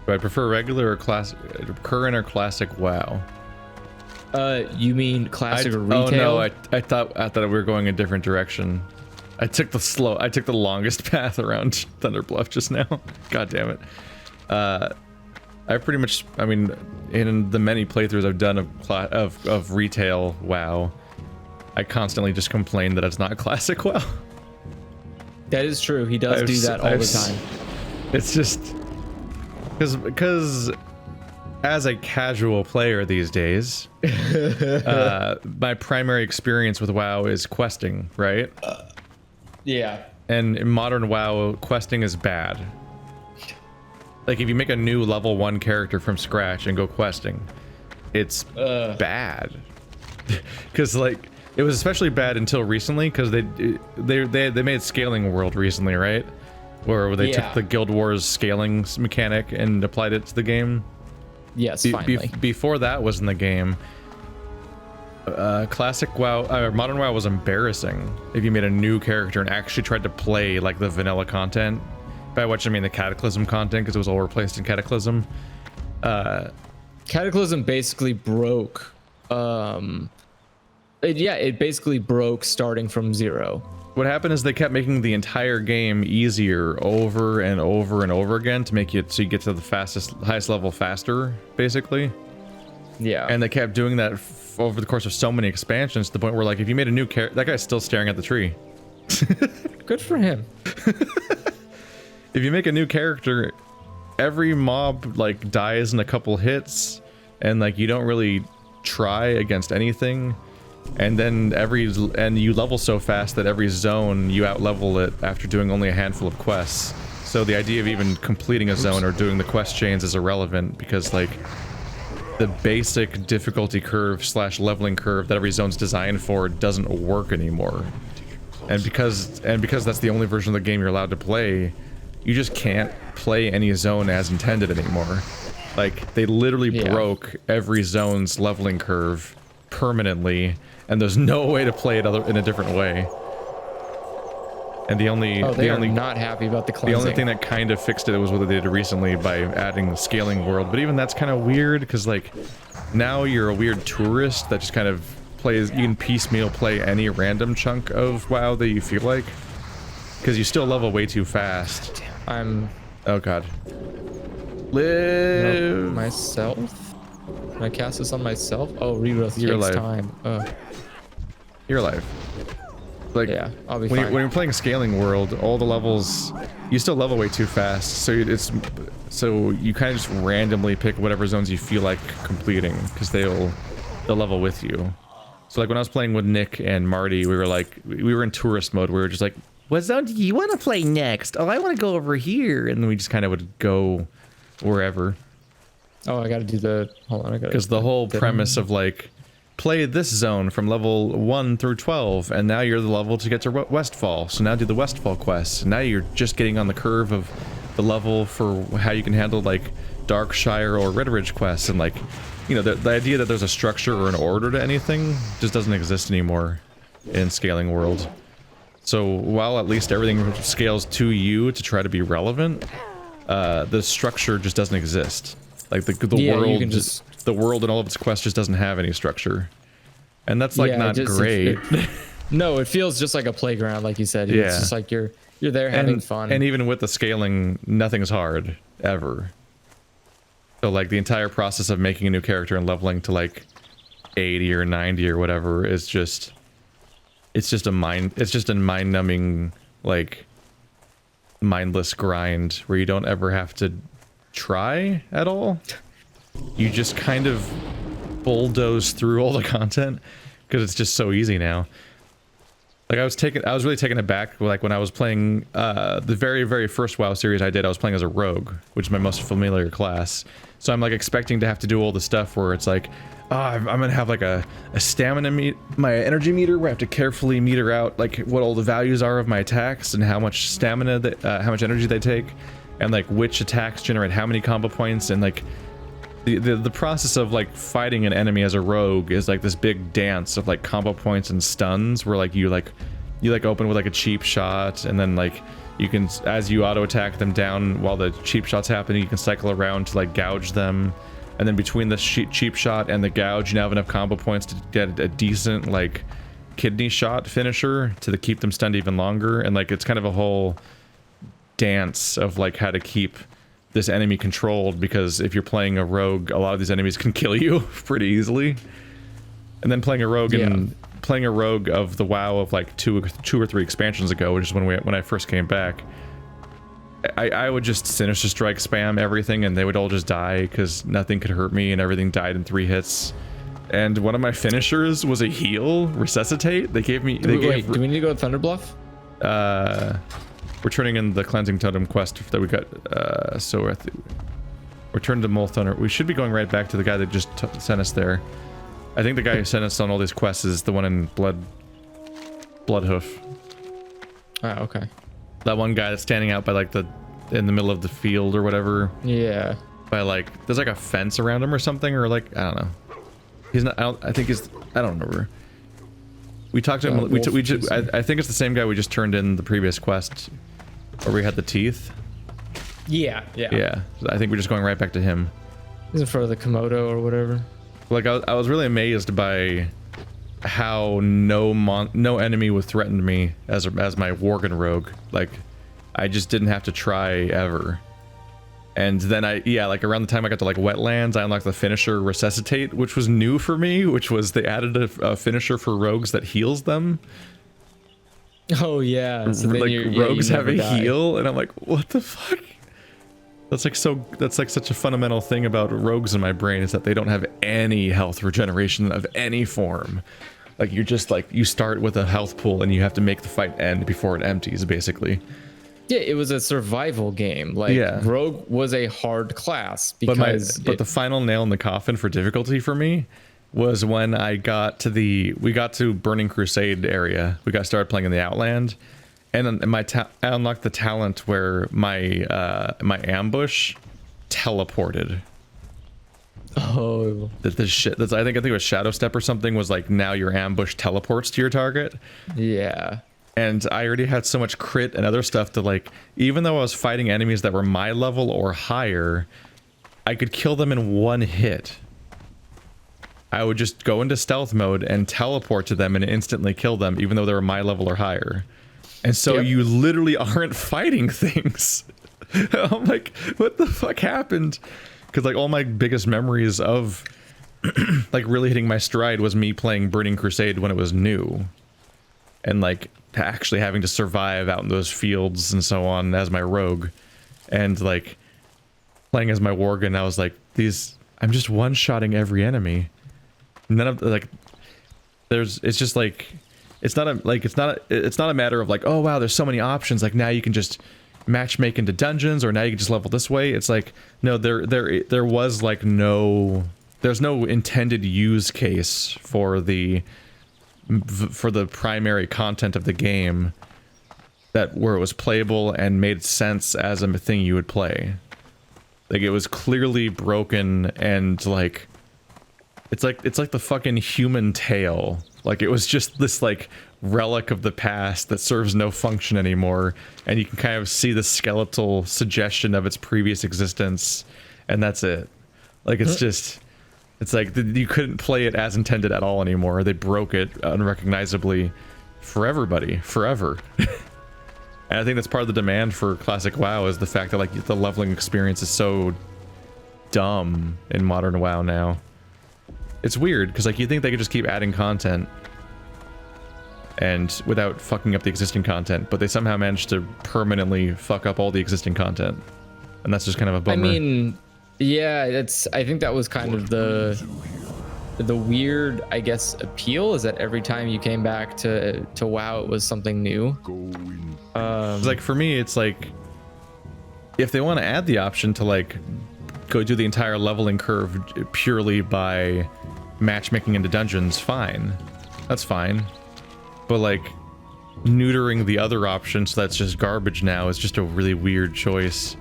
Do I prefer regular or classic, current or classic WoW? You mean classic or retail? Oh no, I thought we were going a different direction. I took the longest path around Thunderbluff just now. God damn it. I pretty much, I mean, in the many playthroughs I've done of retail WoW, I constantly just complain that it's not classic WoW. That is true. He does do that all the time. It's just because as a casual player these days, my primary experience with WoW is questing, right? Yeah. And in modern WoW, questing is bad. Like if you make a new level 1 character from scratch and go questing, it's bad. Because like it was especially bad until recently, because they made Scaling World recently, right? Where they took the Guild Wars scaling mechanic and applied it to the game. Yes, finally. Before that was in the game, classic WoW, modern WoW was embarrassing if you made a new character and actually tried to play like the vanilla content. By which I mean the Cataclysm content, because it was all replaced in Cataclysm. Cataclysm basically broke. It basically broke starting from zero. What happened is they kept making the entire game easier over and over and over again to make it so you get to the highest level faster, basically. Yeah. And they kept doing that over the course of so many expansions to the point where, like, if you made a new character, that guy's still staring at the tree. Good for him. If you make a new character, every mob like dies in a couple hits, and like you don't really try against anything. And then you level so fast that every zone you out-level it after doing only a handful of quests. So the idea of even completing a zone or doing the quest chains is irrelevant, because like the basic difficulty curve / leveling curve that every zone's designed for doesn't work anymore. And because that's the only version of the game you're allowed to play, you just can't play any zone as intended anymore. Like they literally broke every zone's leveling curve permanently, and there's no way to play it in a different way. And the only not happy about the cleansing. The only thing that kind of fixed it was what they did recently by adding the Scaling World. But even that's kind of weird, because like now you're a weird tourist that just kind of plays. You can piecemeal play any random chunk of WoW that you feel like, because you still level way too fast. Oh god. Live myself. Can I cast this on myself? Oh, regrowth takes time. You're alive. Like, yeah, I'll be fine. When you're playing Scaling World, all the levels, you still level way too fast. So you kind of just randomly pick whatever zones you feel like completing, because they'll level with you. So like when I was playing with Nick and Marty, we were in tourist mode. We were just like, what zone do you want to play next? Oh, I want to go over here, and then we just kind of would go wherever. Oh, I gotta do the... Hold on, I gotta... Because the whole premise of, like, play this zone from level 1 through 12, and now you're the level to get to Westfall. So now do the Westfall quests. Now you're just getting on the curve of the level for how you can handle, like, Darkshire or Red Ridge quests. And, like, you know, the idea that there's a structure or an order to anything just doesn't exist anymore in Scaling World. So while at least everything scales to you to try to be relevant, the structure just doesn't exist. Like the world and all of its quests just doesn't have any structure, and that's like not great. No, it feels just like a playground, like you said. It's just like you're there having fun. And even with the scaling, nothing's hard ever. So like the entire process of making a new character and leveling to like 80 or 90 or whatever is just a mind-numbing, like, mindless grind where you don't ever have to try at all. You just kind of bulldoze through all the content because it's just so easy now. Like I was really taken aback, like when I was playing the very first WoW series I did. I was playing as a rogue, which is my most familiar class. So I'm like expecting to have to do all the stuff where it's like, oh, I'm gonna have like a stamina my energy meter where I have to carefully meter out like what all the values are of my attacks and how much stamina, how much energy they take, and like which attacks generate how many combo points. And like the process of like fighting an enemy as a rogue is like this big dance of like combo points and stuns, where like you open with like a cheap shot, and then like You can, as you auto attack them down while the cheap shot's happening, you can cycle around to like gouge them. And then between the cheap shot and the gouge, you now have enough combo points to get a decent like kidney shot finisher to keep them stunned even longer. And like it's kind of a whole dance of like how to keep this enemy controlled, because if you're playing a rogue, a lot of these enemies can kill you pretty easily. And then playing a rogue playing a rogue of the WoW of like two or three expansions ago, which is when I first came back, I would just Sinister Strike spam everything and they would all just die because nothing could hurt me and everything died in 3 hits. And one of my finishers was a heal, Resuscitate. They gave me... Wait, do we need to go to Thunder Bluff? We're turning in the Cleansing Totem quest that we got, so we're turned to Molten. We should be going right back to the guy that just sent us there. I think the guy who sent us on all these quests is the one in Bloodhoof. Ah, okay. That one guy that's standing out by like in the middle of the field or whatever. Yeah. By like, there's like a fence around him or something, or like, I don't know. He's not, I think he's, I don't remember. We talked to him, I think it's the same guy we just turned in the previous quest where we had the teeth. Yeah. Yeah, I think we're just going right back to him. He's in front of the Komodo or whatever. Like, I was really amazed by how no enemy would threaten me as my Worgen rogue. Like, I just didn't have to try ever. And then like around the time I got to like Wetlands, I unlocked the finisher Resuscitate, which was new for me, which was they added a finisher for rogues that heals them. Oh yeah. So like rogues have a heal, and I'm like, what the fuck? That's like such a fundamental thing about rogues in my brain, is that they don't have any health regeneration of any form. Like you're just like, you start with a health pool and you have to make the fight end before it empties, basically. Yeah, it was a survival game. Like, rogue was a hard class because but the final nail in the coffin for difficulty for me was when we got to Burning Crusade area. We started playing in the Outland, and I unlocked the talent where my ambush teleported. Oh, the shit. I think it was Shadow Step or something. Was like, now your ambush teleports to your target. Yeah. And I already had so much crit and other stuff to like, even though I was fighting enemies that were my level or higher, I could kill them in 1 hit. I would just go into stealth mode and teleport to them and instantly kill them, even though they were my level or higher. And so you literally aren't fighting things. I'm like, what the fuck happened? Because like all my biggest memories of like really hitting my stride was me playing Burning Crusade when it was new. And like actually having to survive out in those fields and so on as my rogue, and like playing as my Worgen, I was like, I'm just one-shotting every enemy. None of like, it's just like, it's not a matter of like, oh wow, there's so many options, like now you can just matchmake into dungeons, or now you can just level this way. It's like, no, there was like there's no intended use case for the primary content of the game where it was playable and made sense as a thing you would play. Like, it was clearly broken, and like it's like the fucking human tail. Like, it was just this like relic of the past that serves no function anymore, and you can kind of see the skeletal suggestion of its previous existence, and that's it. Like, it's just, it's like you couldn't play it as intended at all anymore. They broke it unrecognizably for everybody, forever. And I think that's part of the demand for classic WoW, is the fact that like the leveling experience is so dumb in modern WoW now. It's weird, because like you think they could just keep adding content and without fucking up the existing content, but they somehow managed to permanently fuck up all the existing content, and that's just kind of a bummer. I mean, yeah, I think that was kind of the weird, I guess, appeal, is that every time you came back to WoW, it was something new. Like for me, it's like, if they want to add the option to like go do the entire leveling curve purely by matchmaking into dungeons, fine, that's fine. But like neutering the other option, so that's just garbage now, is just a really weird choice.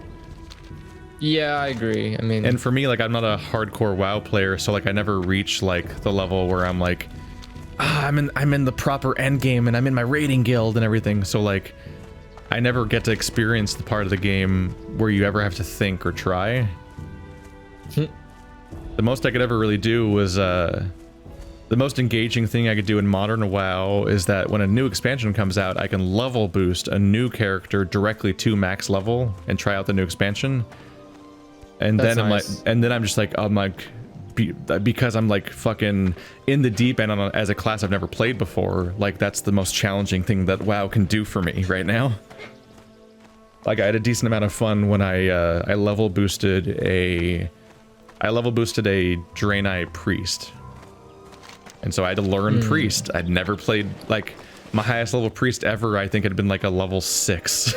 Yeah, I agree. I mean, and for me, like, I'm not a hardcore WoW player, so like I never reach like the level where I'm like, I'm in the proper end game and I'm in my raiding guild and everything. So like, I never get to experience the part of the game where you ever have to think or try. The most I could ever really do was the most engaging thing I could do in modern WoW is that when a new expansion comes out, I can level boost a new character directly to max level and try out the new expansion. And That's then nice. I'm just like, because I'm like fucking in the deep end as a class I've never played before. Like that's the most challenging thing that WoW can do for me right now. Like I had a decent amount of fun when I level boosted a Draenei priest. And so I had to learn priest. I'd never played, like, my highest level priest ever, I think, had been like a level 6.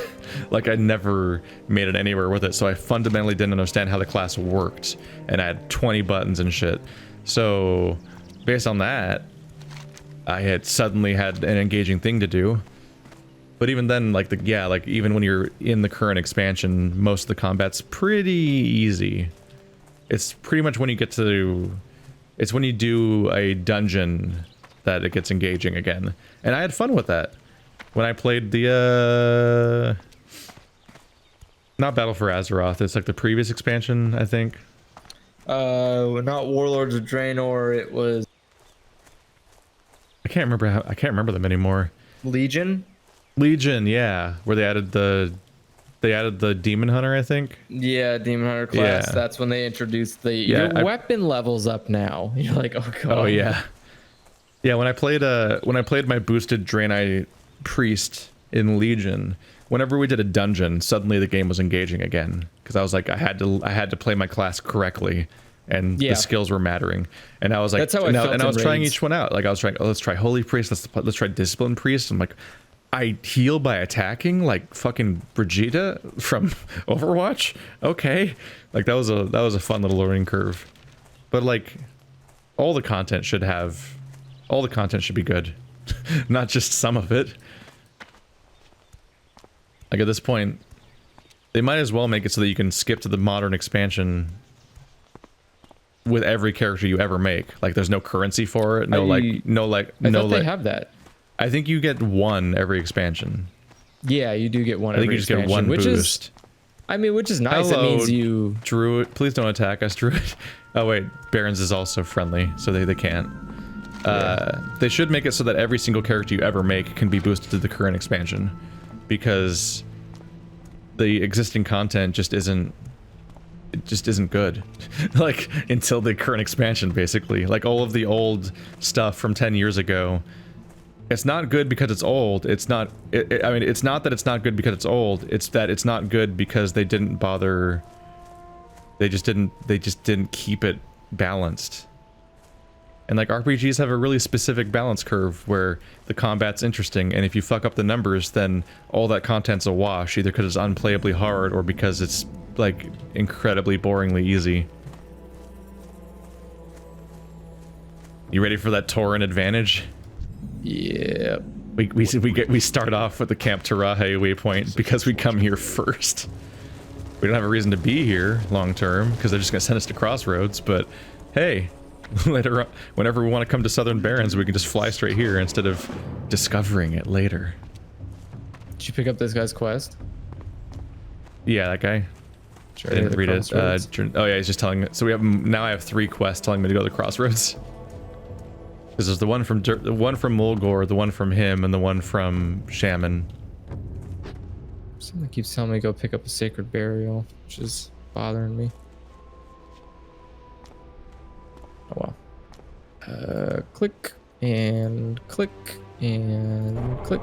Like, I'd never made it anywhere with it, so I fundamentally didn't understand how the class worked. And I had 20 buttons and shit. So, based on that, I had suddenly had an engaging thing to do. But even then, like, even when you're in the current expansion, most of the combat's pretty easy. It's pretty much when you get to... It's when you do a dungeon that it gets engaging again. And I had fun with that. When I played the, not Battle for Azeroth, it's like the previous expansion, I think. Not Warlords of Draenor, it was... I can't remember them anymore. Legion? Legion, yeah. Where they added the Demon Hunter, I think. Yeah, Demon Hunter class. Yeah. That's when they introduced the your weapon levels up now. You're like, oh god. Oh yeah. Yeah, when I played my boosted Draenei priest in Legion, whenever we did a dungeon, suddenly the game was engaging again because I was like I had to play my class correctly and the skills were mattering. And I was like, that's how I felt and I was trying raids. each one out. Like I was trying, let's try Holy Priest, let's try Discipline Priest. I'm like, I heal by attacking like fucking Brigitte from Overwatch. Okay, like that was a fun little learning curve. But like, all the content should be good, not just some of it. Like at this point, they might as well make it so that you can skip to the modern expansion with every character you ever make. Like there's no currency for it. I thought they have that. I think you get one every expansion. Yeah, you do get one. I think you just get one boost. Which is nice. Hello, It means you... Druid. Please don't attack us, Druid. Oh wait, Barons is also friendly, so they can't. They should make it so that every single character you ever make can be boosted to the current expansion, because the existing content just isn't good. Like until the current expansion, basically. Like all of the old stuff from 10 years ago. It's not good because it's old. It's not. I mean, it's not that it's not good because it's old. It's that it's not good because they didn't bother. They just didn't keep it balanced. And like RPGs have a really specific balance curve where the combat's interesting, and if you fuck up the numbers, then all that content's a wash, either because it's unplayably hard or because it's like incredibly boringly easy. You ready for that Tauren advantage? Yeah. We start off with the Camp Tarahe waypoint because we come here first. We don't have a reason to be here long term because they're just gonna send us to Crossroads. But hey, later on, whenever we want to come to Southern Barrens, we can just fly straight here instead of discovering it later. Did you pick up this guy's quest? Yeah, that guy. Sure, I didn't read it. Oh yeah, he's just telling me. So I have 3 quests telling me to go to the Crossroads. This is the one from Mulgore, the one from him, and the one from Shaman. Something keeps telling me to go pick up a sacred burial, which is bothering me. Oh well. Click and click and click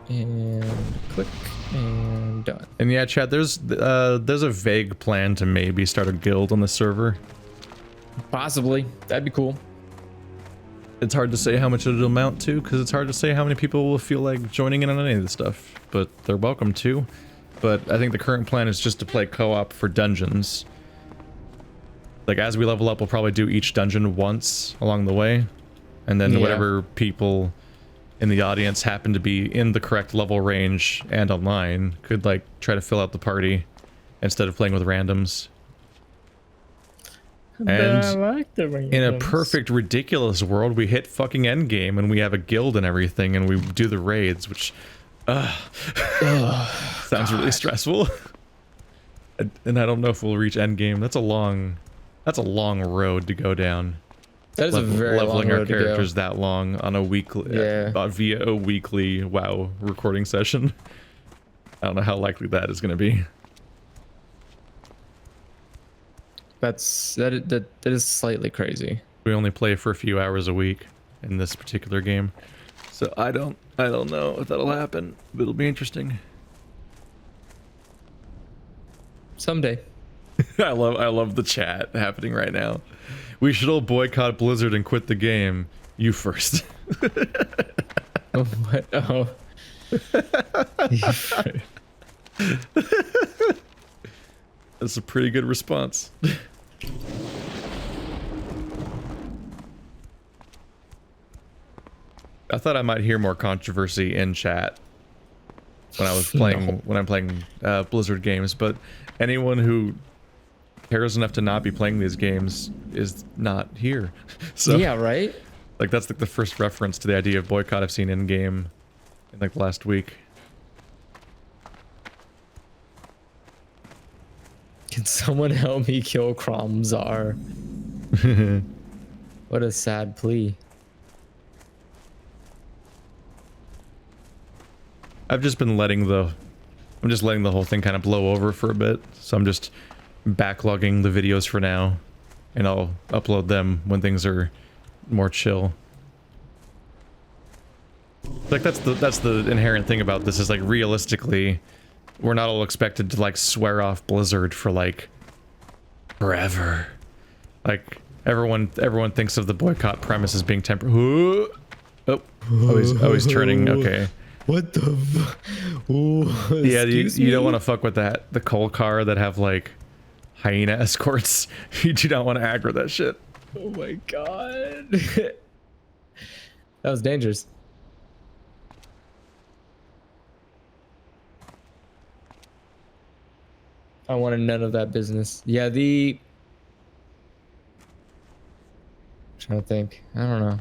and click and done. And yeah, Chad, there's a vague plan to maybe start a guild on the server. Possibly. That'd be cool. It's hard to say how much it'll amount to, because it's hard to say how many people will feel like joining in on any of this stuff, but they're welcome to. But I think the current plan is just to play co-op for dungeons. Like, as we level up, we'll probably do each dungeon once along the way, and then whatever people in the audience happen to be in the correct level range and online could, like, try to fill out the party instead of playing with randoms. And I like the in a perfect, ridiculous world, we hit fucking endgame and we have a guild and everything, and we do the raids, which, Sounds really stressful. And I don't know if we'll reach endgame. That's a long road to go down. That is a very leveling long our road to go. characters that long on a weekly via a weekly WoW recording session. I don't know how likely that is going to be. That is slightly crazy. We only play for a few hours a week in this particular game, so I don't know if that'll happen, but it'll be interesting. Someday. I love the chat happening right now. We should all boycott Blizzard and quit the game. You first. Oh, what? Oh. That's a pretty good response. I thought I might hear more controversy in chat when I was playing when I'm playing Blizzard games, but anyone who cares enough to not be playing these games is not here. So Yeah, right? like that's like the first reference to the idea of boycott I've seen in game in like the last week. Can someone help me kill Kromzar? What a sad plea. I've just been letting the whole thing kind of blow over for a bit, so I'm just backlogging the videos for now, and I'll upload them when things are more chill. Like that's the inherent thing about this is like realistically, we're not all expected to like swear off Blizzard for like forever. Like everyone thinks of the boycott premise as being temporary. Oh, he's turning. Okay. What the Yeah, you don't want to fuck with that. The coal car that have like hyena escorts. You do not want to aggro that shit. Oh my god. That was dangerous. I wanted none of that business. Yeah, I'm trying to think. I don't know.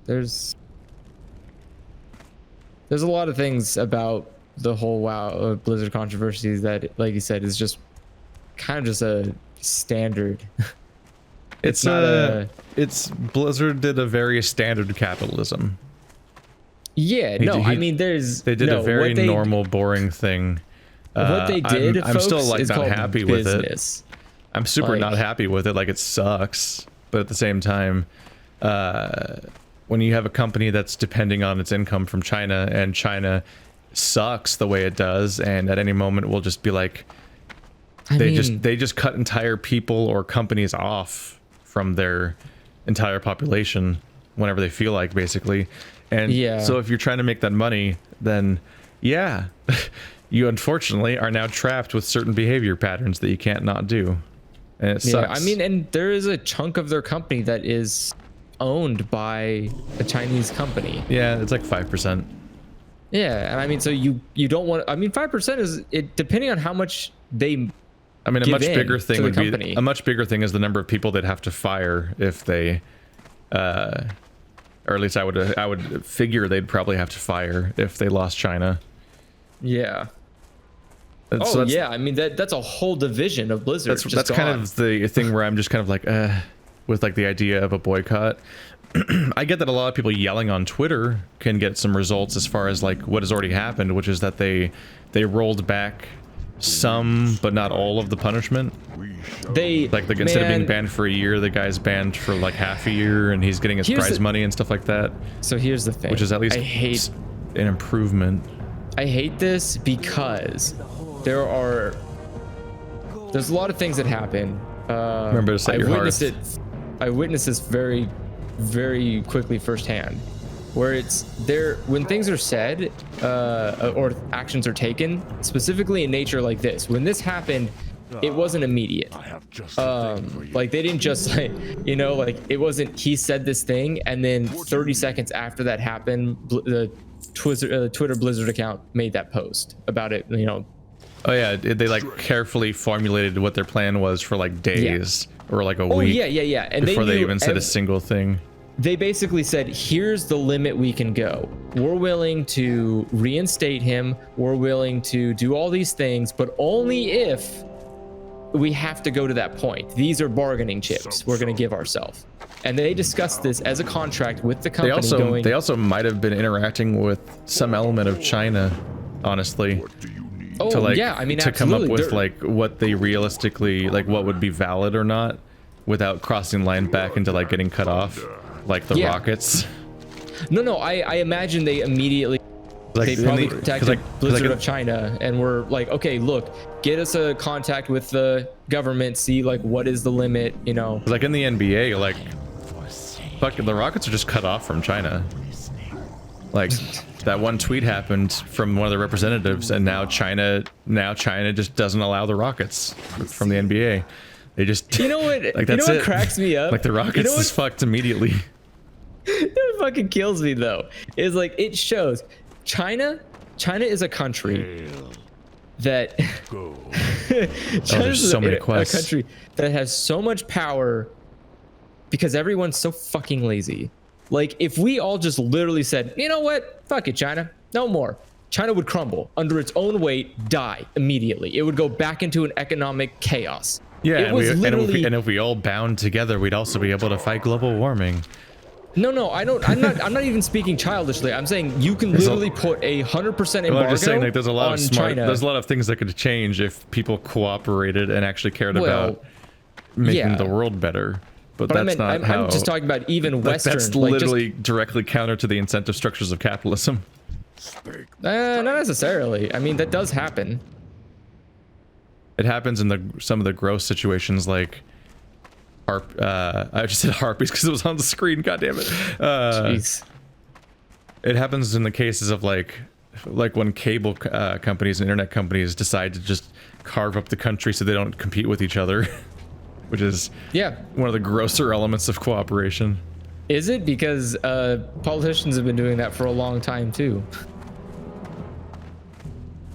There's a lot of things about the whole WoW Blizzard controversies that, like you said, is just kind of just a standard. It's Blizzard did a very standard capitalism. Yeah, I mean, they did a very normal, boring thing. What they did, I'm still folks, like is not called happy business. with it. I'm super not happy with it. Like it sucks, but at the same time, when you have a company that's depending on its income from China, and China sucks the way it does, and at any moment will just be like, they just cut entire people or companies off from their entire population whenever they feel like, basically. And so if you're trying to make that money, then yeah, you unfortunately are now trapped with certain behavior patterns that you can't not do. And it sucks. I mean, and there is a chunk of their company that is owned by a Chinese company. Yeah, it's like 5%. Yeah, and I mean, so you don't want. I mean, 5% is it, depending on how much they. I mean, a much bigger thing would be a much bigger thing is the number of people they'd have to fire if they, or at least I would figure they'd probably have to fire if they lost China. Yeah. So yeah, I mean that's a whole division of Blizzard. That's kind of the thing where I'm just kind of like, with like the idea of a boycott. I get that a lot of people yelling on Twitter can get some results as far as like what has already happened, which is that they rolled back some but not all of the punishment. Instead of being banned for a year, the guy's banned for like half a year, and he's getting his prize money and stuff like that. So here's the thing, which is at least an improvement. I hate this because there's a lot of things that happen. Remember to set your heart. I witnessed this very, very quickly firsthand, where when things are said or actions are taken, specifically in nature like this. When this happened, it wasn't immediate. Like they didn't just like, like it wasn't. He said this thing, and then 30 seconds after that happened, the Twitter Blizzard account made that post about it. Oh yeah, they like carefully formulated what their plan was for like days or like a week. Yeah. And before they even said a single thing. they basically said, here's the limit we can go. We're willing to reinstate him. We're willing to do all these things, but only if we have to go to that point. These are bargaining chips we're going to give ourselves. And they discussed this as a contract with the company. They also might have been interacting with some element of China, honestly. Oh, to like, yeah, I mean, to absolutely. come up with like what they realistically, like what would be valid or not without crossing the line back into like getting cut off, like the rockets. No, I imagine they immediately, they probably contacted Blizzard of China and were like, okay, look, get us a contact with the government, see like what is the limit, you know. Like in the NBA, like fucking the rockets are just cut off from China. Like that one tweet happened from one of the representatives, and now China just doesn't allow the rockets from the NBA. They just, you know what, like, that's what cracks me up? Like the rockets is fucked immediately. You know what fucking kills me though is like it shows China is a country that there's so many a country that has so much power because everyone's so fucking lazy. Like if we all just literally said, you know what, fuck it, China, no more, China would crumble under its own weight, die immediately. It would go back into an economic chaos. Yeah, and if we all bound together, we'd also be able to fight global warming. No, I'm not even speaking childishly. I'm saying you can literally put 100% embargo. I'm just saying, like, there's a lot of China. There's a lot of things that could change if people cooperated and actually cared about making the world better. But that's not how. I'm just talking about even Western. That's literally directly counter to the incentive structures of capitalism. Not necessarily. I mean, that does happen. It happens in some of the gross situations, like I just said harpies because it was on the screen. God damn it. Jeez. It happens in the cases of like when cable companies and internet companies decide to just carve up the country so they don't compete with each other, which is one of the grosser elements of cooperation. Is it? Because politicians have been doing that for a long time too.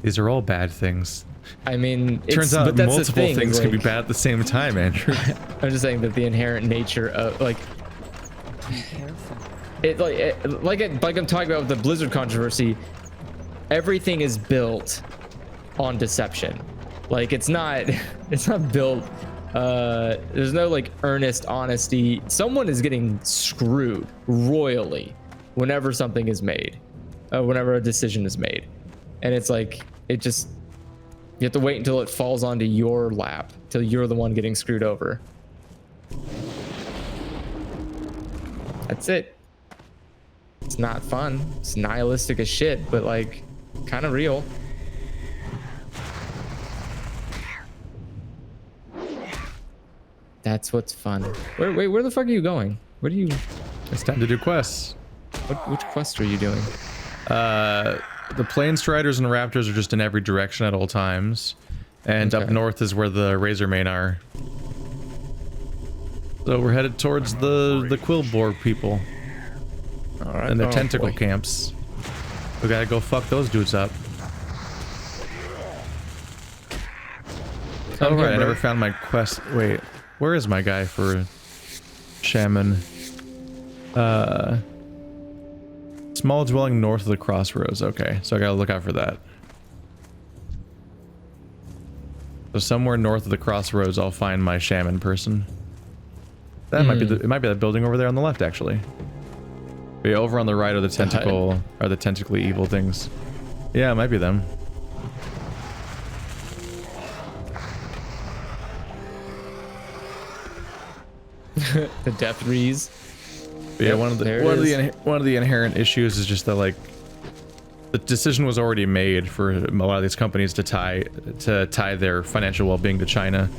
These are all bad things. I mean, turns out multiple things can be bad at the same time, Andrew. I'm just saying that the inherent nature of like I'm talking about with the Blizzard controversy, everything is built on deception. Like it's not built there's no like earnest honesty. Someone is getting screwed royally whenever something is made, whenever a decision is made, and it's like you have to wait until it falls onto your lap, till you're the one getting screwed over. That's it. It's not fun. It's nihilistic as shit, but like kind of real. That's what's fun. Where the fuck are you going? Where do you? It's time to do quests. Which quest are you doing? The Plain Striders and Raptors are just in every direction at all times. And up north is where the Razormane are. So we're headed towards the Quillboar people. Alright. And their tentacle camps. We gotta go fuck those dudes up. Oh right, I never found my quest. Wait, where is my guy for Shaman? Small dwelling north of the crossroads. Okay, so I gotta look out for that. So somewhere north of the crossroads, I'll find my shaman person. That might be it might be that building over there on the left, actually. But yeah, over on the right are the tentacly evil things. Yeah, it might be them. The death rees. Yeah, one of the inherent issues is just that like the decision was already made for a lot of these companies to tie their financial well-being to China,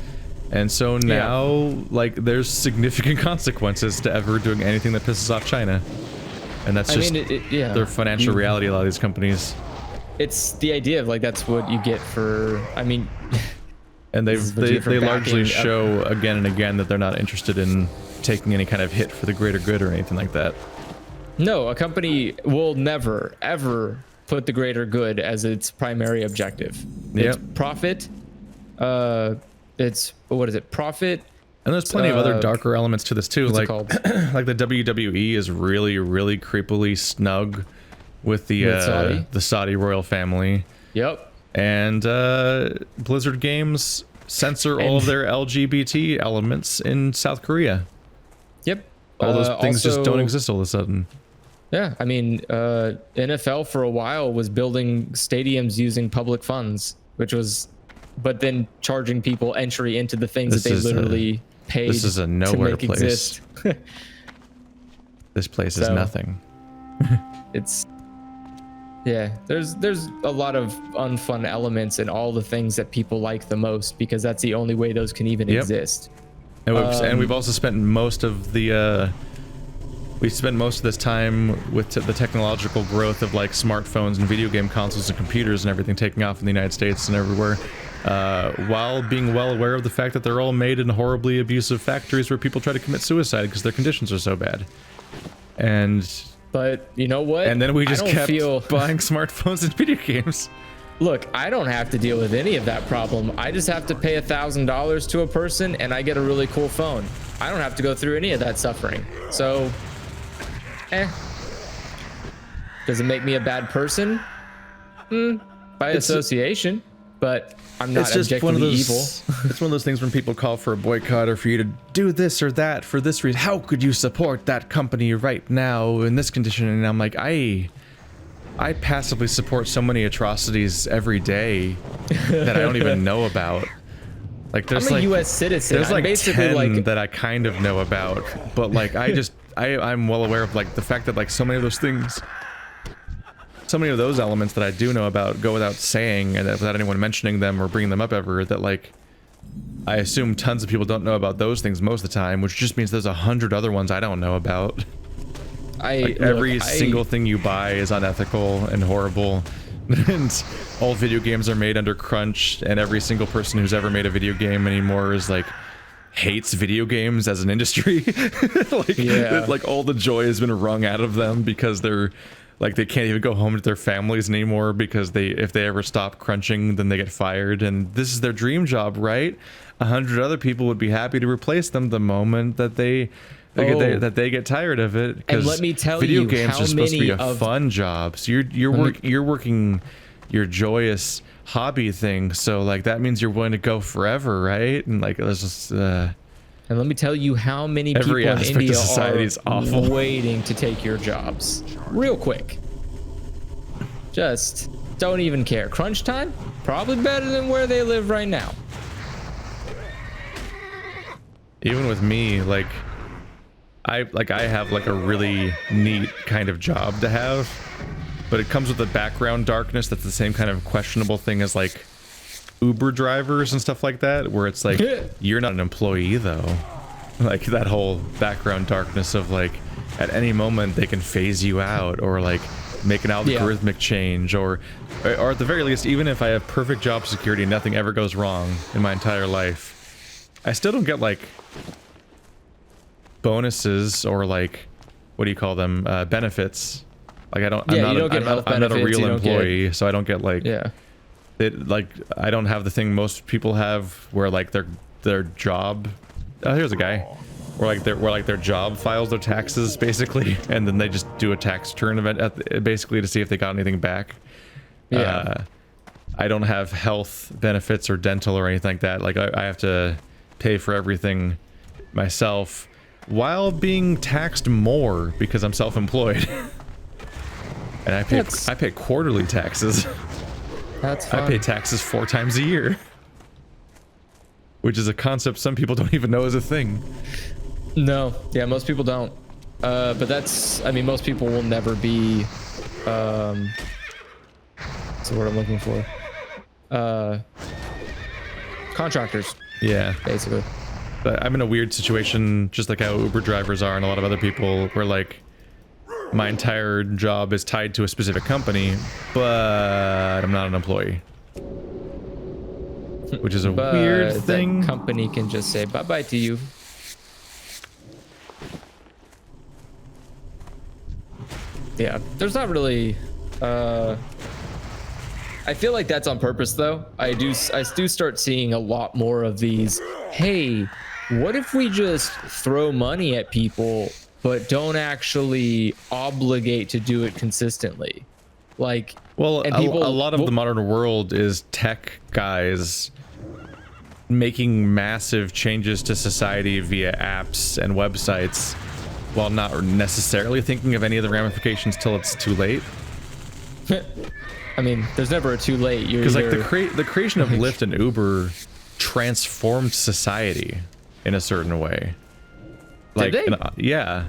and so now like there's significant consequences to ever doing anything that pisses off China, and that's just their financial reality. A lot of these companies. It's the idea of like that's what you get for. I mean. And they largely show again and again that they're not interested in taking any kind of hit for the greater good or anything like that. No, a company will never, ever put the greater good as its primary objective. It's profit. It's, what is it? Profit, And there's plenty of other darker elements to this too. What's Like, it called? like the WWE is really, really creepily snug with the Saudi royal family. Yep. And Blizzard Games censor all of their LGBT elements in South Korea. Yep. All those things just don't also- exist all of a sudden. Yeah, I mean, NFL for a while was building stadiums using public funds, but then charging people entry into the things that they literally paid this is a nowhere to make place. exist. This place is nothing. It's there's a lot of unfun elements in all the things that people like the most, because that's the only way those can even exist. And we've also spent most of this time with the technological growth of like smartphones and video game consoles and computers and everything taking off in the United States and everywhere, while being well aware of the fact that they're all made in horribly abusive factories where people try to commit suicide because their conditions are so bad. But you know what? And then we just kept buying smartphones and video games. Look, I don't have to deal with any of that problem. I just have to pay $1,000 to a person and I get a really cool phone. I don't have to go through any of that suffering. So, does it make me a bad person? By association, but I'm not objectively evil. It's one of those things when people call for a boycott or for you to do this or that for this reason. How could you support that company right now in this condition? And I'm like, I passively support so many atrocities every day that I don't even know about. Like there's I'm a like U.S. citizen. There's like basically 10 like that I kind of know about, but like I'm well aware of like the fact that like so many of those things, so many of those elements that I do know about go without saying, and that without anyone mentioning them or bringing them up ever, that like I assume tons of people don't know about those things most of the time, which just means there's 100 other ones I don't know about. Every single thing you buy is unethical and horrible, and all video games are made under crunch, and every single person who's ever made a video game anymore is like hates video games as an industry. Like all the joy has been wrung out of them because they're like they can't even go home to their families anymore because if they ever stop crunching, then they get fired, and this is their dream job, right? 100 other people would be happy to replace them the moment that they get tired of it. And let me tell video you games how are supposed to be many a fun job. So you're working your joyous hobby thing. So like that means you're willing to go forever, right? And like let's just. And let me tell you how many people in India are waiting to take your jobs. Real quick. Just don't even care. Crunch time? Probably better than where they live right now. Even with me, like I have like a really neat kind of job to have, but it comes with a background darkness that's the same kind of questionable thing as like Uber drivers and stuff like that, where it's like you're not an employee though. Like that whole background darkness of like at any moment they can phase you out or like make an algorithmic change, or at the very least, even if I have perfect job security and nothing ever goes wrong in my entire life, I still don't get like bonuses or like what do you call them, benefits. Like I'm not a real employee, so I don't get like I don't have the thing most people have where like their job. Oh, here's a guy. Where their job files their taxes basically, and then they just do a tax return event basically to see if they got anything back. I don't have health benefits or dental or anything like that. Like I have to pay for everything myself while being taxed more because I'm self-employed. And I pay quarterly taxes. That's fun. I pay taxes 4 times a year, which is a concept some people don't even know is a thing. No, yeah, most people don't. But that's, I mean, most people will never be, what's the word I'm looking for? Contractors. Yeah. Basically. But I'm in a weird situation, just like how Uber drivers are and a lot of other people, where like my entire job is tied to a specific company, but I'm not an employee. Which is a weird thing. The company can just say bye-bye to you. Yeah, there's not really I feel like that's on purpose though. I do start seeing a lot more of these, hey, what if we just throw money at people but don't actually obligate to do it consistently? Like, well, and people, a lot of the modern world is tech guys making massive changes to society via apps and websites while not necessarily thinking of any of the ramifications till it's too late. I mean, there's never a too late. Because like the creation of Lyft and Uber transformed society in a certain way. Like, did they? Yeah,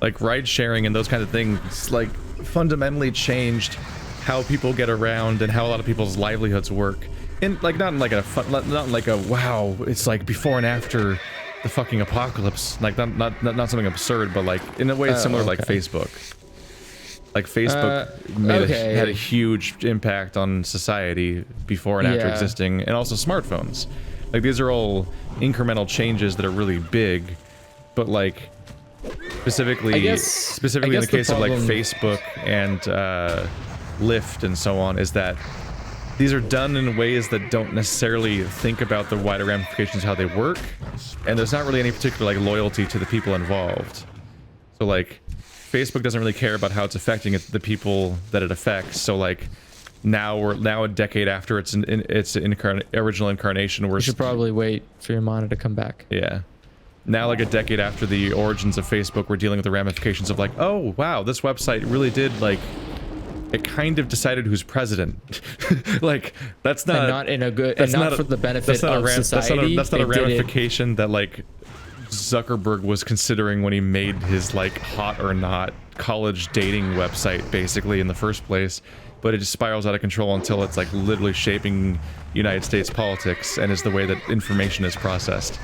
like ride sharing and those kinds of things like fundamentally changed how people get around and how a lot of people's livelihoods work. And like not in like a fun, not like a wow, it's like before and after the fucking apocalypse. Like not something absurd, but like in a way it's similar like Facebook. Like Facebook had a huge impact on society before and after existing, and also smartphones. Like these are all incremental changes that are really big, but like specifically in the case of like Facebook and Lyft and so on, is that these are done in ways that don't necessarily think about the wider ramifications of how they work, and there's not really any particular like loyalty to the people involved. So like Facebook doesn't really care about how it's affecting the people that it affects. So like now a decade after its original incarnation, we should probably wait for your monitor to come back. Yeah. Now like a decade after the origins of Facebook, we're dealing with the ramifications of like, oh wow, this website really did like, it kind of decided who's president. Like that's not, and not in a good, and not for the benefit of society. That's not a ramification that like Zuckerberg was considering when he made his like hot or not college dating website basically in the first place, but it just spirals out of control until it's like literally shaping United States politics and is the way that information is processed.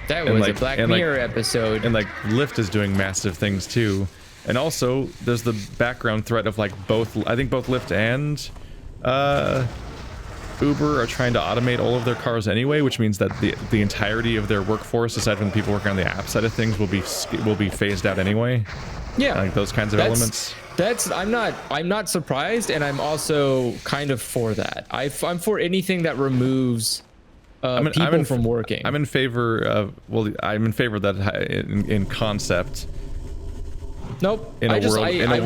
That was a Black Mirror episode. And like Lyft is doing massive things too. And also there's the background threat of like I think both Lyft and Uber are trying to automate all of their cars anyway, which means that the entirety of their workforce, aside from the people working on the app side of things, will be phased out anyway. Yeah, like those kinds of elements. I'm not surprised, and I'm also kind of for that. I'm for anything that removes people from working. I'm in favor of I'm in favor of that in concept. Nope. In the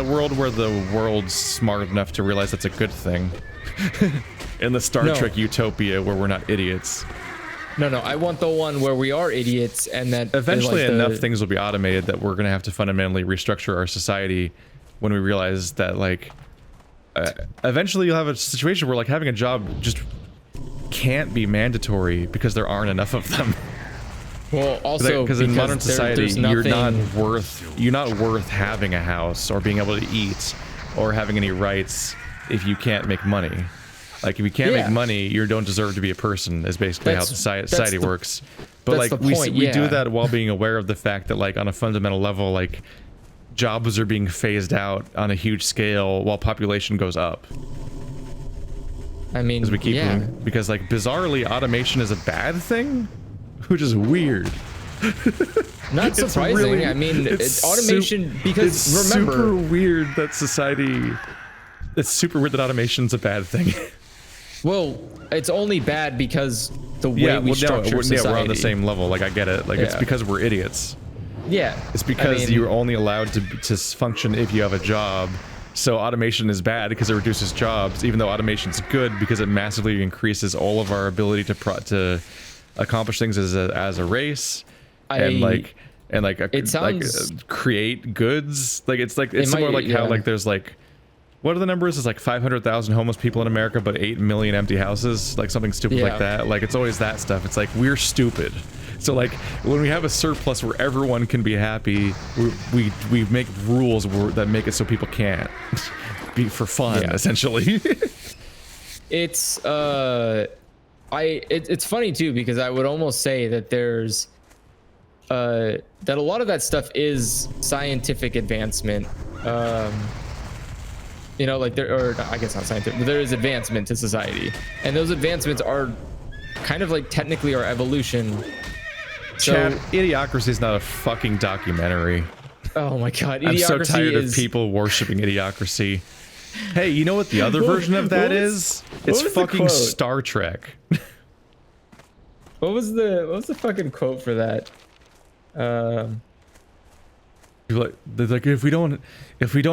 world where the world's smart enough to realize that's a good thing. In the Star Trek utopia where we're not idiots. No, I want the one where we are idiots, and that eventually enough things will be automated that we're gonna have to fundamentally restructure our society when we realize that like eventually you'll have a situation where like having a job just can't be mandatory because there aren't enough of them. Well, also because in modern society you're not worth having a house or being able to eat or having any rights if you can't make money. Like if you can't make money, you don't deserve to be a person, is basically how society works. But like we do that while being aware of the fact that like on a fundamental level, like jobs are being phased out on a huge scale while population goes up. I mean, as we keep because like bizarrely automation is a bad thing, which is weird. Not surprising. Really, I mean, it's automation because remember, super weird that society. It's super weird that automation's a bad thing. Well, it's only bad because the way we structure society. Yeah, we're on the same level. Like I get it. Like it's because we're idiots. Yeah. It's because you're only allowed to function if you have a job. So automation is bad because it reduces jobs, even though automation's good because it massively increases all of our ability to accomplish things as a race create goods. Like it's similar like how like there's like, what are the numbers? It's like 500,000 homeless people in America, but 8 million empty houses, like something stupid like that. Like it's always that stuff. It's like we're stupid. So like when we have a surplus where everyone can be happy, we make rules that make it so people can't be for fun, essentially. It's it's funny too because I would almost say that there's that a lot of that stuff is scientific advancement. You know, like I guess not scientific, but there is advancement to society, and those advancements are kind of like technically our evolution. Chad, Idiocracy is not a fucking documentary. Oh my god, Idiocracy I'm so tired of people worshiping Idiocracy. Hey, you know what the other version of that is? It's fucking Star Trek. What was the fucking quote for that? They're like, if we don't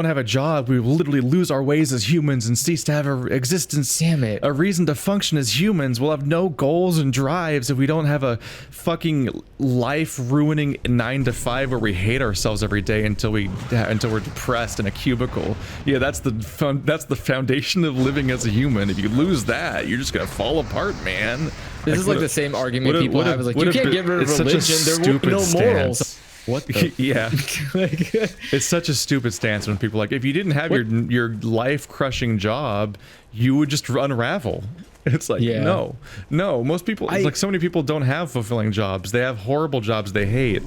have a job, we will literally lose our ways as humans and cease to have a existence. Damn it. A reason to function as humans. We'll have no goals and drives if we don't have a fucking life-ruining 9 to 5 where we hate ourselves every day until we're depressed in a cubicle. Yeah, that's the foundation of living as a human. If you lose that, you're just gonna fall apart, man. This is like the same argument people have. Is like, you can't get rid of religion. There will be no morals. What the? Yeah. Like, it's such a stupid stance when people are like, if you didn't have your life-crushing job, you would just unravel. It's like, no. Most people, it's like so many people don't have fulfilling jobs. They have horrible jobs they hate.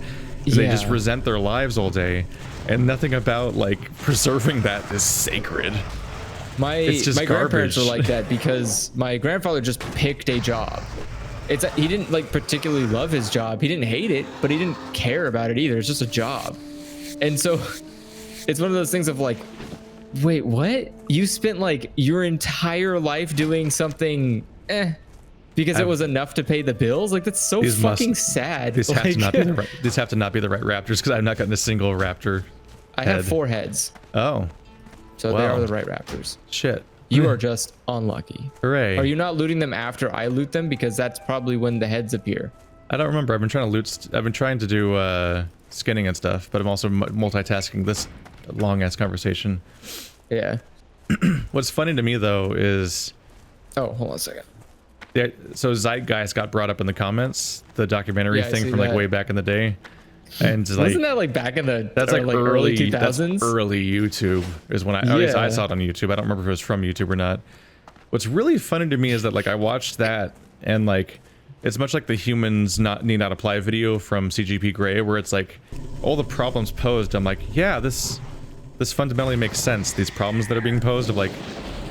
They just resent their lives all day, and nothing about like preserving that is sacred. My grandparents were like that because my grandfather just picked a job. He didn't like particularly love his job. He didn't hate it, but he didn't care about it either. It's just a job. And so it's one of those things of like, wait, what? You spent like your entire life doing something because it was enough to pay the bills? Like, that's so fucking sad. These have to not be the right raptors, because I've not gotten a single raptor. I have 4 heads. Oh. So they are the right raptors. Shit. You are just unlucky. Hooray. Are you not looting them after I loot them? Because that's probably when the heads appear. I don't remember. I've been trying to loot. I've been trying to do skinning and stuff, but I'm also multitasking this long-ass conversation. Yeah. What's funny to me, though, is... Oh, hold on a second. Yeah, so Zeitgeist got brought up in the comments, the documentary thing from like way back in the day. And like, wasn't that like back in the that's like early 2000s? That's early YouTube is when at least I saw it on YouTube. I don't remember if it was from YouTube or not. What's really funny to me is that like I watched that, and like it's much like the humans need not apply video from CGP Grey, where it's like all the problems posed. I'm like, yeah, this fundamentally makes sense. These problems that are being posed of like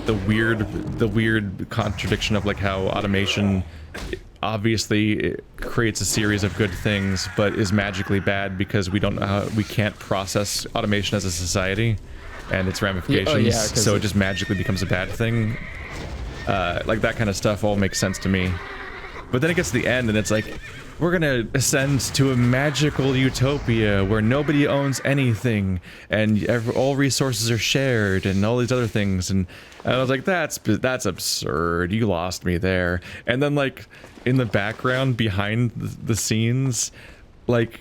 the weird contradiction of like how automation obviously creates a series of good things, but is magically bad because we can't process automation as a society and its ramifications. So it just magically becomes a bad thing. Like that kind of stuff all makes sense to me. But then it gets to the end and it's like, we're gonna ascend to a magical utopia where nobody owns anything and all resources are shared and all these other things. And I was like, that's absurd. You lost me there. And then like in the background behind the scenes, like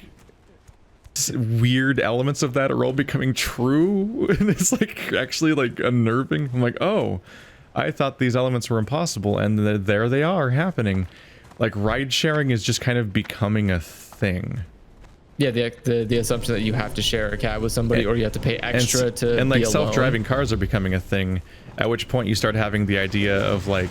weird elements of that are all becoming true. And it's like actually like unnerving. I'm like, oh, I thought these elements were impossible, and there they are happening. Like ride sharing is just kind of becoming a thing. Yeah, the assumption that you have to share a cab with somebody, or you have to pay extra to and like be alone. Self-driving cars are becoming a thing, at which point you start having the idea of like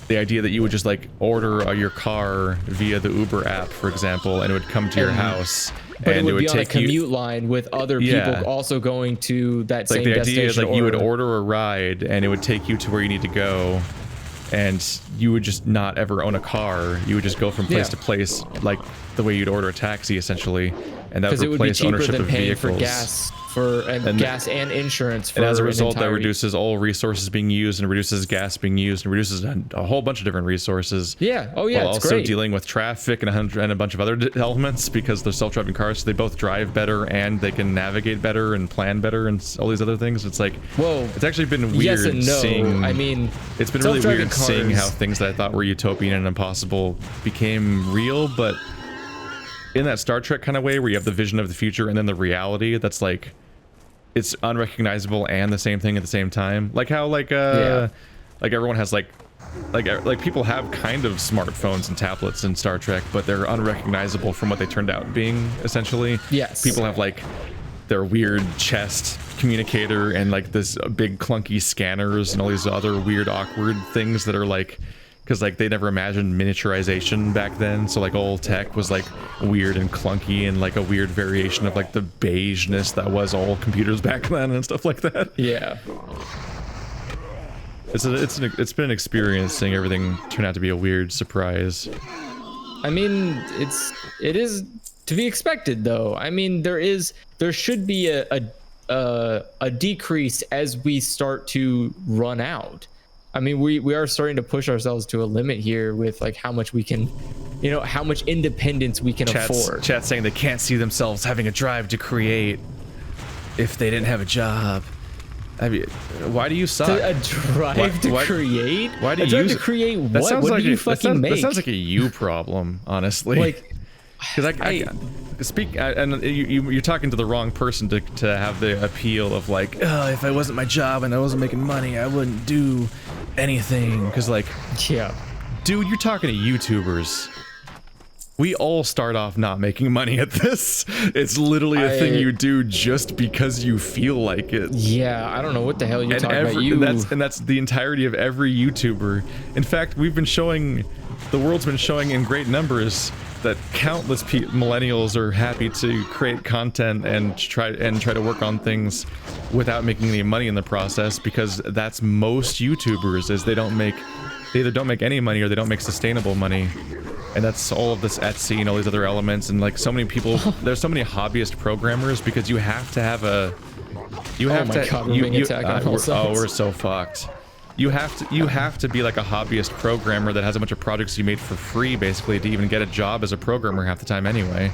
that you would just like order your car via the Uber app, for example, and it would come to your house. But and it would be on a commute line with other people also going to that same destination. The idea is like you would order a ride and it would take you to where you need to go, and you would just not ever own a car. You would just go from place to place, like the way you'd order a taxi, essentially, and that would replace ownership of vehicles. For gas, gas and insurance. For and as a result, that reduces all resources being used, and reduces gas being used, and reduces a whole bunch of different resources. Yeah. Oh yeah. While it's also great. dealing with traffic and a bunch of other elements, because they're self-driving cars, so they both drive better and they can navigate better and plan better and all these other things. It's like, whoa. It's actually been weird. Yes and no. Seeing, I mean, it's been really weird seeing how things that I thought were utopian and impossible became real, but in that Star Trek kind of way, where you have the vision of the future and then the reality that's like, it's unrecognizable and the same thing at the same time. Like how like everyone has like people have kind of smartphones and tablets in Star Trek, but they're unrecognizable from what they turned out being, essentially. Yes. People have like their weird chest communicator and like this big clunky scanners and all these other weird awkward things that are like, because like they never imagined miniaturization back then, so like all tech was like weird and clunky and like a weird variation of like the beigeness that was all computers back then and stuff like that. Yeah. It's been an experience seeing everything turn out to be a weird surprise. I mean, it is to be expected, though. I mean, there should be a decrease as we start to run out. I mean, we are starting to push ourselves to a limit here with like how much we can, you know, how much independence we can afford. Chat's saying they can't see themselves having a drive to create if they didn't have a job. I mean, why do you suck? A drive to create? Why do a you drive to create what? What do you fucking make? That sounds like a you problem, honestly. Like, because you're talking to the wrong person to have the appeal of like, oh, if I wasn't my job and I wasn't making money, I wouldn't do anything. Because like, yeah, dude, you're talking to YouTubers. We all start off not making money at this. It's literally a thing you do just because you feel like it. Yeah, I don't know what the hell you're talking about. And that's the entirety of every YouTuber. In fact, the world's been showing in great numbers that countless millennials are happy to create content and try to work on things without making any money in the process, because that's most YouTubers, is they either don't make any money or they don't make sustainable money. And that's all of this Etsy and all these other elements, and like so many people, there's so many hobbyist programmers, because you have to have a, we're so fucked. You have to be like a hobbyist programmer that has a bunch of projects you made for free, basically, to even get a job as a programmer half the time anyway.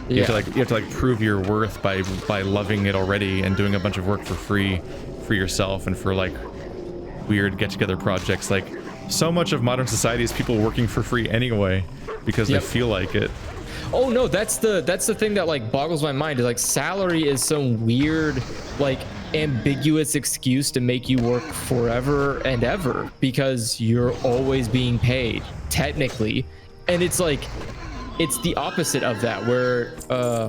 You have to prove your worth by loving it already and doing a bunch of work for free for yourself and for like weird get-together projects. Like, so much of modern society is people working for free anyway because they feel like it. Oh no, that's the thing that like boggles my mind, is like salary is some weird like ambiguous excuse to make you work forever and ever, because you're always being paid technically. And it's like, it's the opposite of that, where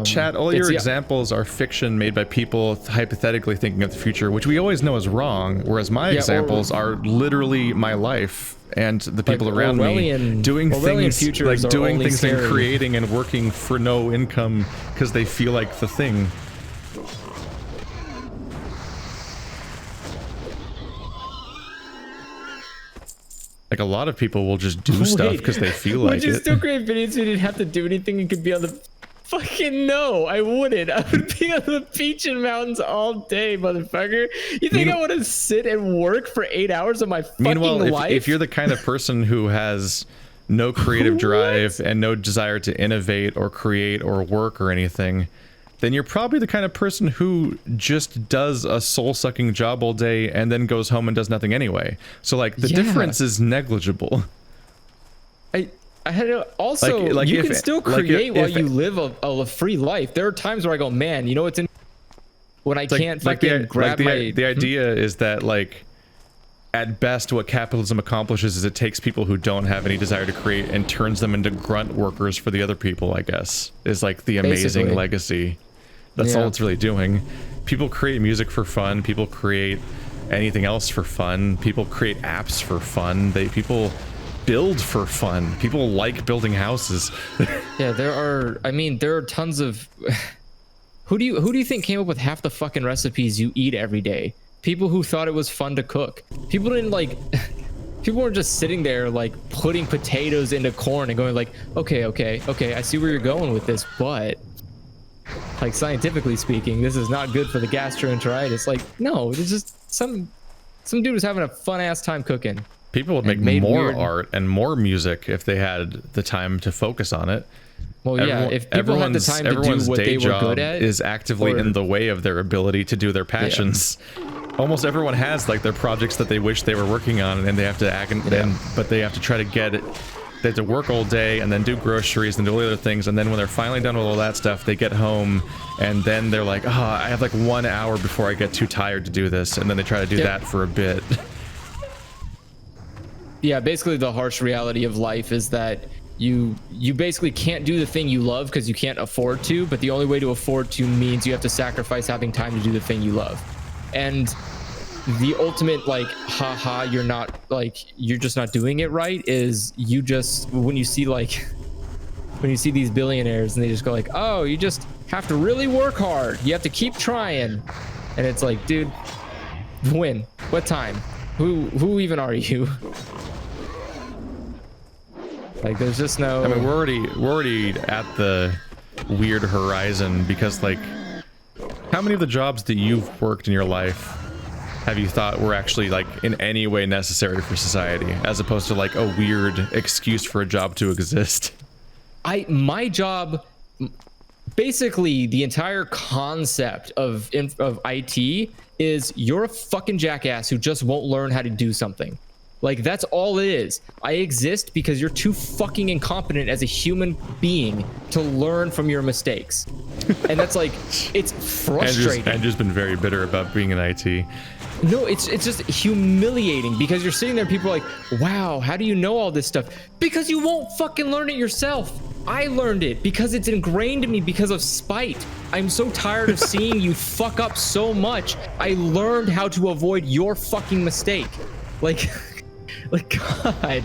chat, all your examples are fiction made by people hypothetically thinking of the future, which we always know is wrong, whereas my examples are literally my life and the people like around me doing things, like doing things and creating and working for no income because they feel like the thing. Like, a lot of people will just do stuff because they feel like it. Would you still create videos you didn't have to do anything and could be on the... Fucking no, I wouldn't. I would be on the beach and mountains all day, motherfucker. You think I want to sit and work for 8 hours of my fucking life? If you're the kind of person who has no creative drive and no desire to innovate or create or work or anything, then you're probably the kind of person who just does a soul-sucking job all day and then goes home and does nothing anyway. So like the difference is negligible. I had also like you can still create while you live a free life. There are times where I go, man, you know what's in when I can't fucking grab my... The idea is that like at best what capitalism accomplishes is it takes people who don't have any desire to create and turns them into grunt workers for the other people, I guess, is like the amazing legacy. That's all it's really doing. People create music for fun. People create anything else for fun. People create apps for fun. People build for fun. People like building houses. Yeah, there are tons of... Who do you think came up with half the fucking recipes you eat every day? People who thought it was fun to cook. People didn't like... People weren't just sitting there like putting potatoes into corn and going like, okay, I see where you're going with this, but... like scientifically speaking, this is not good for the gastroenteritis. Like, no, it's just some dude was having a fun ass time cooking. People would make more art and more music if they had the time to focus on it. Well, yeah, if people had the time to do what they were good at, is actively in the way of their ability to do their passions. Almost everyone has like their projects that they wish they were working on, and they have to act, but they have to try to get it. They have to work all day and then do groceries and do all the other things, and then when they're finally done with all that stuff, they get home and then they're like, oh, I have like 1 hour before I get too tired to do this, and then they try to do that for a bit. Yeah, basically the harsh reality of life is that you basically can't do the thing you love because you can't afford to, but the only way to afford to means you have to sacrifice having time to do the thing you love. And the ultimate like haha, you're just not doing it right is you just when you see these billionaires and they just go like, oh, you just have to really work hard, you have to keep trying, and it's like, dude, when? What time? Who even are you? Like, there's just no... I mean, we're already at the weird horizon, because like, how many of the jobs that you've worked in your life have you thought were actually like in any way necessary for society, as opposed to like a weird excuse for a job to exist? My job, basically the entire concept of IT is you're a fucking jackass who just won't learn how to do something. Like, that's all it is. I exist because you're too fucking incompetent as a human being to learn from your mistakes. And that's like, it's frustrating. Andrew's been very bitter about being in IT. No, it's just humiliating because you're sitting there and people are like, wow, how do you know all this stuff? Because you won't fucking learn it yourself. I learned it because it's ingrained in me because of spite. I'm so tired of seeing you fuck up so much. I learned how to avoid your fucking mistake. Like, God,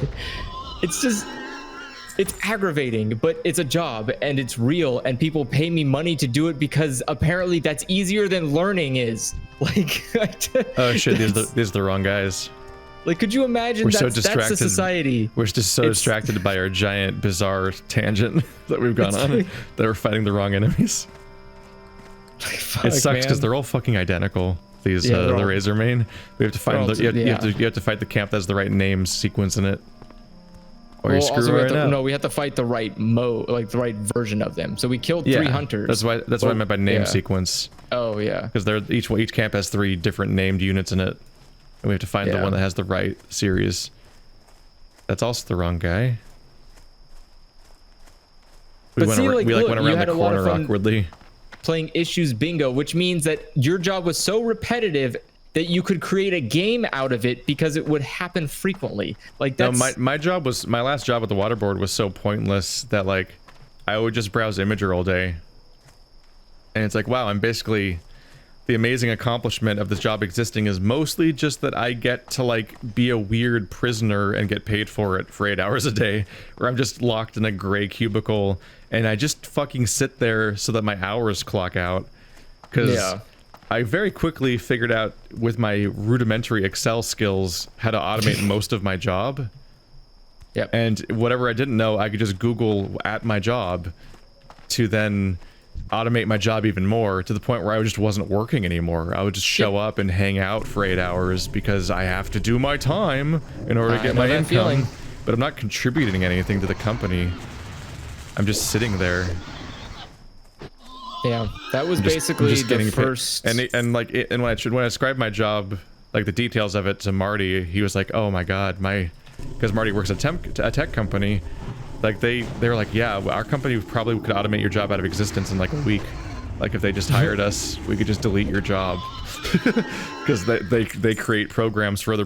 it's aggravating, but it's a job and it's real and people pay me money to do it because apparently that's easier than learning is. Like, oh shit, these are the wrong guys. Like, could you imagine that's the society? We're just so distracted by our giant, bizarre tangent that we've gone on, that we're fighting the wrong enemies. Fuck, it sucks because they're all fucking identical. These the Razor main. We have to find you have to fight the camp that has the right name sequence in it. Or you screw right up. No, we have to fight the right like the right version of them. So we killed 3 hunters. That's what I meant by name sequence. Oh yeah. Because each camp has 3 different named units in it. And we have to find the one that has the right series. That's also the wrong guy. We went around the corner awkwardly. Playing issues bingo, which means that your job was so repetitive that you could create a game out of it because it would happen frequently. Like, that's... No, my last job at the waterboard was so pointless that like I would just browse Imager all day. And it's like, wow, I'm basically, the amazing accomplishment of this job existing is mostly just that I get to like be a weird prisoner and get paid for it for 8 hours a day, where I'm just locked in a gray cubicle and I just fucking sit there so that my hours clock out. Because I very quickly figured out with my rudimentary Excel skills how to automate most of my job. Yep. And whatever I didn't know, I could just Google at my job to then automate my job even more, to the point where I just wasn't working anymore. I would just show up and hang out for 8 hours because I have to do my time in order to get my income. But I'm not contributing anything to the company. I'm just sitting there. Yeah, that was basically the first. And when I described my job, like the details of it to Marty, he was like, "Oh my god, because Marty works at a tech company." Like they were like, "Yeah, our company probably could automate your job out of existence in like a week. Like if they just hired us, we could just delete your job." Because they create programs for other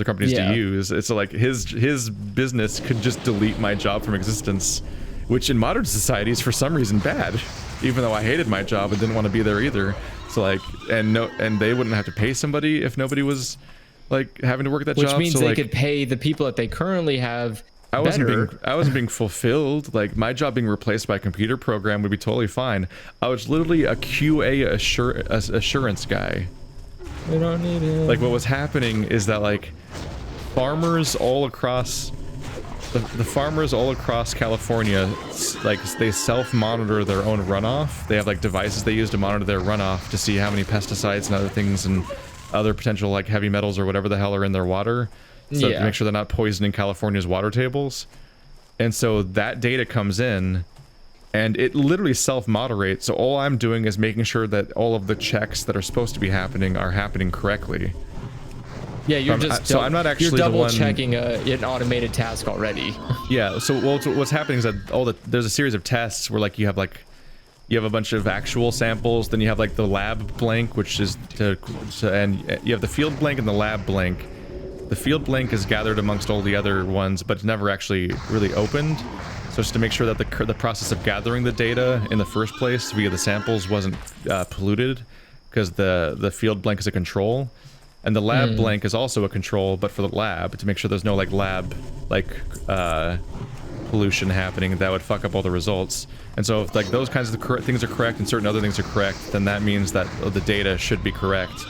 companies to use. It's like his business could just delete my job from existence, which in modern society is for some reason bad. Even though I hated my job and didn't want to be there either. So like, and they wouldn't have to pay somebody if nobody was like having to work at that job. Which means they could pay the people that they currently have. I wasn't being fulfilled. Like my job being replaced by a computer program would be totally fine. I was literally a QA assurance guy. We don't need it. Like what was happening is that like farmers all across the farmers all across California, like they self-monitor their own runoff. They have like devices they use to monitor their runoff to see how many pesticides and other things and other potential like heavy metals or whatever the hell are in their water, so to make sure they're not poisoning California's water tables. And so that data comes in and it literally self-moderates. So all I'm doing is making sure that all of the checks that are supposed to be happening are happening correctly. Yeah, I'm not actually you're double checking an automated task already. Yeah. So what's happening is that there's a series of tests where like you have a bunch of actual samples, then you have like the lab blank, which is and you have the field blank and the lab blank. The field blank is gathered amongst all the other ones, but it's never actually really opened. So just to make sure that the process of gathering the data in the first place via the samples wasn't polluted, because the field blank is a control. And the lab blank is also a control, but for the lab, to make sure there's no like lab pollution happening that would fuck up all the results. And so if like those kinds of things are correct and certain other things are correct, then that means that the data should be correct.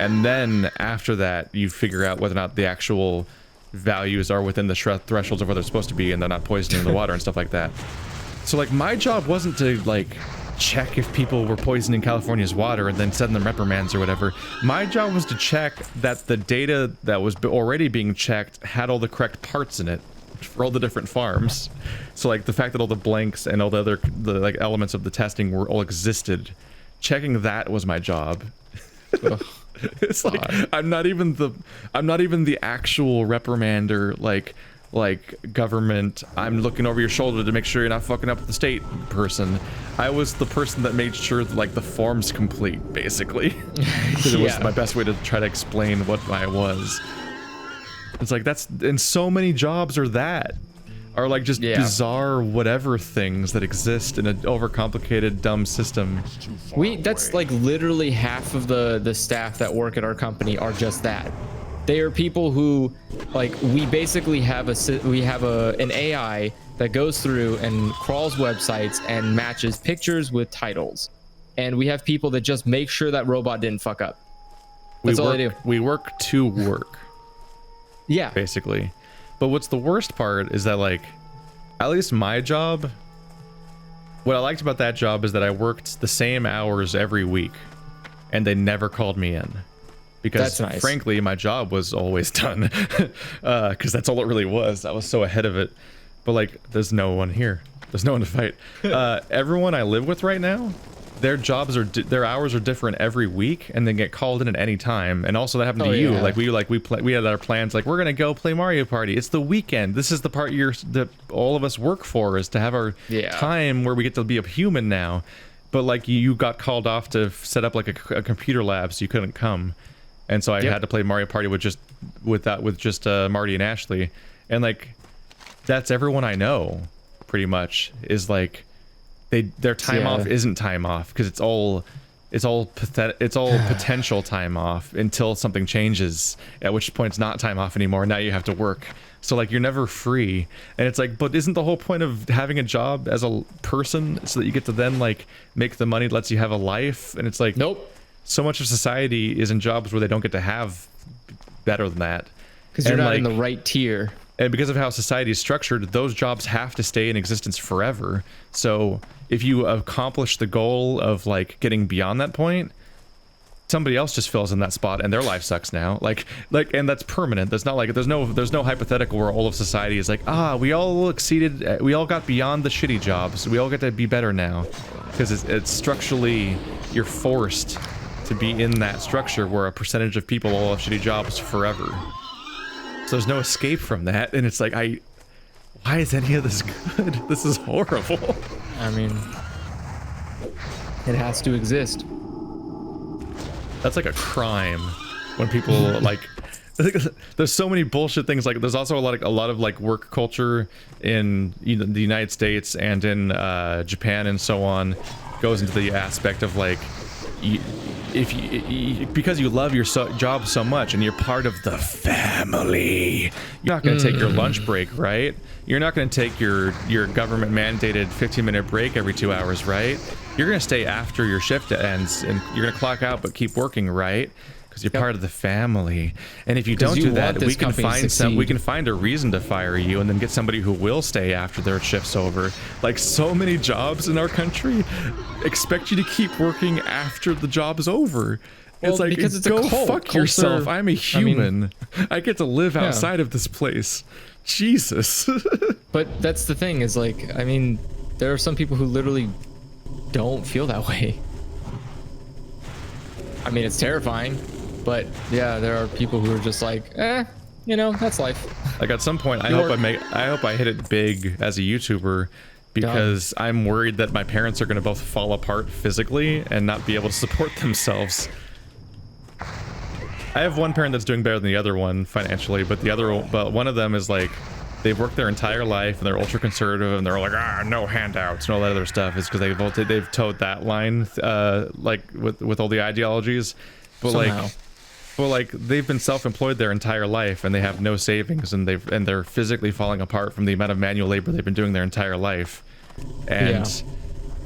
And then after that, you figure out whether or not the actual values are within the thresholds of where they're supposed to be and they're not poisoning the water and stuff like that. So like my job wasn't to like check if people were poisoning California's water and then send them reprimands or whatever. My job was to check that the data that was already being checked had all the correct parts in it for all the different farms. So like the fact that all the blanks and all the other like elements of the testing were all existed, checking that was my job. It's like I'm not even the actual reprimander like government. I'm looking over your shoulder to make sure you're not fucking up the state person. I was the person that made sure that, like, the form's complete, basically. Because it was my best way to try to explain what I was. It's like that's, and so many jobs are like just bizarre whatever things that exist in an overcomplicated dumb system. That's like literally half of the staff that work at our company are just that. They are people who, like, we basically have an AI that goes through and crawls websites and matches pictures with titles, and we have people that just make sure that robot didn't fuck up. That's all they do. We work to work. Yeah, basically. But what's the worst part is that, like, at least my job, what I liked about that job is that I worked the same hours every week, and they never called me in. Because frankly, my job was always done. Because that's all it really was. I was so ahead of it. But like, there's no one here. There's no one to fight. Everyone I live with right now, their jobs are their hours are different every week, and they get called in at any time. And also that happened to you. Like we had our plans. Like, we're gonna go play Mario Party. It's the weekend. This is the part that all of us work for, is to have our time where we get to be a human now. But like, you got called off to set up like a computer lab, so you couldn't come. And so I had to play Mario Party with just Marty and Ashley, and like, that's everyone I know, pretty much, is like, their time off isn't time off, because it's all potential time off until something changes, at which point it's not time off anymore. Now you have to work, so like, you're never free. And it's like, but isn't the whole point of having a job as a person so that you get to then like make the money that lets you have a life? And it's like, nope. So much of society is in jobs where they don't get to have better than that. Because you're not in the right tier. And because of how society is structured, those jobs have to stay in existence forever. So if you accomplish the goal of like getting beyond that point, somebody else just fills in that spot and their life sucks now. Like, and that's permanent. There's not like, there's no hypothetical where all of society is like, we all exceeded, we all got beyond the shitty jobs. We all get to be better now. Because it's structurally, you're forced to be in that structure where a percentage of people all have shitty jobs forever. So there's no escape from that, and it's like, why is any of this good? This is horrible. I mean, it has to exist. That's like a crime when people like, there's so many bullshit things. Like, there's also a lot of like work culture in the United States and in Japan and so on, goes into the aspect of like, because you love your job so much and you're part of the family, you're not going to take your lunch break, right? You're not going to take your government mandated 15-minute break every 2 hours, right? You're going to stay after your shift ends, and you're going to clock out but keep working, right? Because you're part of the family. And if you don't do that, we can find a reason to fire you and then get somebody who will stay after their shift's over. Like, so many jobs in our country expect you to keep working after the job's over. Well, it's like, because it's go fuck yourself. I'm a human. I get to live outside of this place. Jesus. But that's the thing, is like, I mean, there are some people who literally don't feel that way. I mean, it's terrifying. But yeah, there are people who are just like, that's life. Like, at some point, I hope I hit it big as a YouTuber, because I'm worried that my parents are going to both fall apart physically and not be able to support themselves. I have one parent that's doing better than the other one financially, but one of them is like, they've worked their entire life and they're ultra conservative and they're like, no handouts and all that other stuff. Is because they've towed that line, like with all the ideologies, but somehow. Like, they've been self-employed their entire life and they have no savings, and they're physically falling apart from the amount of manual labor they've been doing their entire life. And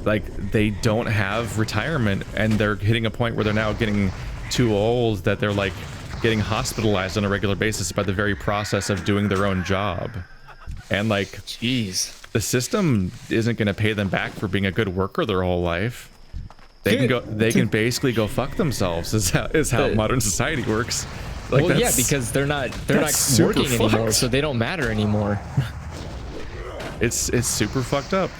like, they don't have retirement, and they're hitting a point where they're now getting too old that they're like getting hospitalized on a regular basis by the very process of doing their own job. And like, jeez, the system isn't going to pay them back for being a good worker their whole life. They can basically go fuck themselves. Is how modern society works. Like, well, yeah, because they're not working anymore, so they don't matter anymore. It's super fucked up.